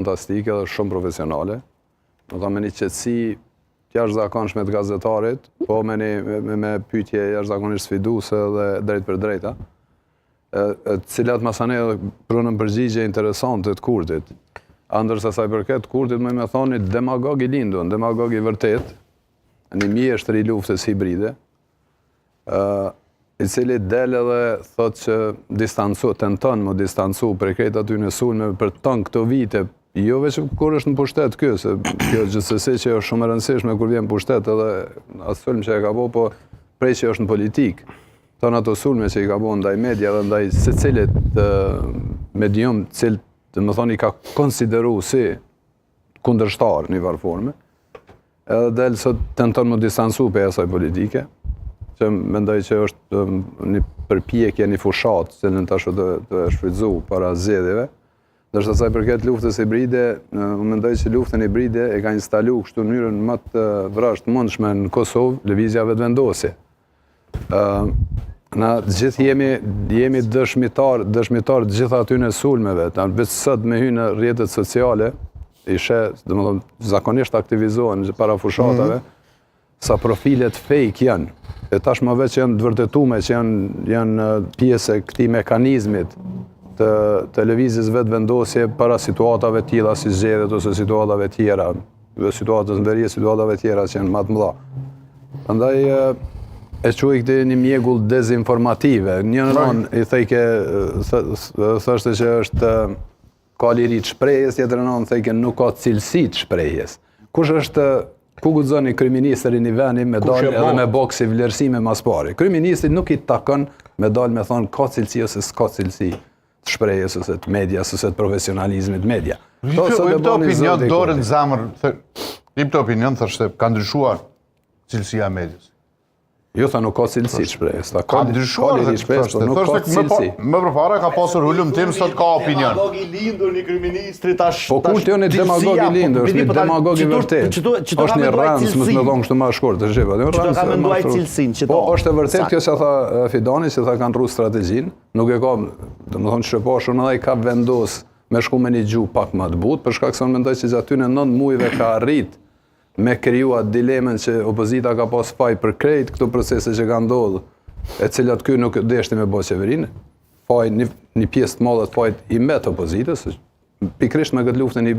fantastike dhe shumë profesionale. Do ta me një qetësi jashtëzakonshme të gazetarit, po me pyetje jashtëzakonisht sfiduese dhe drejt për drejta, cilat masane pronën përgjigje interesante të Kurtit. Ndërsa sa i përket Kurtit, më thoni demagog i lindur, demagog i vërtet, një mjeshtër i luftës hibride, i cili del edhe thot që tenton më distancu prej krejt aty në sulme për ton këto vite, jo veç kur është në pushtet kjo, se kjo gjithsesi që është shumë e rëndësishme kur vjen pushtet edhe atë sulm që e ka po prej që është në politik. Ton ato sulme që i ka bo ndaj media dhe ndaj secilit medium, cilë të më thoni ka konsideru si kundërshtar një varforme, edhe del sot tenton më distancu për asaj politike, që mendoj që është një përpjekje, një fushat, që në tash të shfrytzu para zgjedhjeve. Ndërsa sa i përket luftës hibride, unë mendoj që luftën hibride e ka instalu kështu në mënyrën më të vrasht mundshme në Kosovë, lëvizja vetëvendosje. Na gjithë jemi dëshmitar të gjitha aty në sulmeve, veç sot me hy në rrjetet sociale, ishe, zakonisht aktivizohen para fushatave, sa profilet fake janë, e tashmë veç janë të vërtetume që janë pjesë e këtij mekanizmit të lëvizjes vetëvendosje para situatave tilla si zgjedhjet ose situatave tjera, situatës ndërje, situatave tjera që janë më të mëdha. Prandaj e quaj këtë një mjegull dezinformative. Njënë i thejke, thështë që është ka liri të shprehjes, tjetër nënë thejke nuk ka cilësi të shprehjes. Kush është, ku guxoni kryeministri një veni me dalë edhe me boksi vlerësime mas pari? Kryeministri nuk i takon me dalë me thonë ka cilësi ose s'ka cilësi të shprehjes ose të medias ose të profesionalizmit media. Këtë opinion dorë në zamër, këtë opinion thështë ka ndryshuar cilësia medias. Jo, tha nuk ka cilësi shprehjes. Ka ndryshuar shprehjes, por nuk ka cilësi. Më përpara ka pasur ulëm tim sot ka opinion. Demagog i lindur një kryeministri tash. Po kur ti një demagog i lindur, është një demagog i vërtet. Është një rans, më të thonë kështu më shkurt, është çfarë? Çdo ka menduar cilësinë që po është e vërtet kjo që tha Fidani, që tha kanë rru strategjinë, nuk e ka, domethënë shqiptashun edhe ai ka vendos me shku me një gjuhë pak më të butë, për shkak se unë mendoj që aty në 9 muajve ka arrit me krijuar dilemën që opozita ka pas faj për krejt këto procese që kanë ndodhur, e cilat ky nuk deshti me bë qeverinë. Faj një pjesë të madhe të fajit i met opozitës, pikërisht me këtë luftën